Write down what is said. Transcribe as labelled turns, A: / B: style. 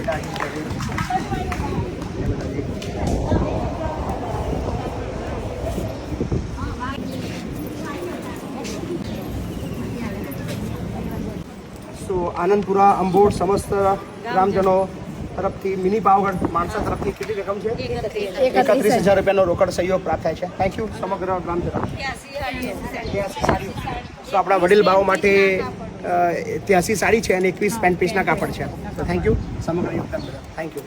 A: તો આનંદપુરા અંબોડ સમસ્ત ગ્રામજનો તરફથી મિની પાવાગઢ માણસા તરફથી કેટલી રકમ છે? 31,000 રૂપિયાનો રોકડ સહયોગ પ્રાપ્ત થાય છે. થેન્ક યુ સમગ્ર ગ્રામજનો. તો આપણા વડીલ બાઓ માટે 83 સાડી છે અને 21 પેન્ટ પીસના કાપડ છે. તો થેન્ક યુ સમગ્ર યોગદાન બદલ. Thank you.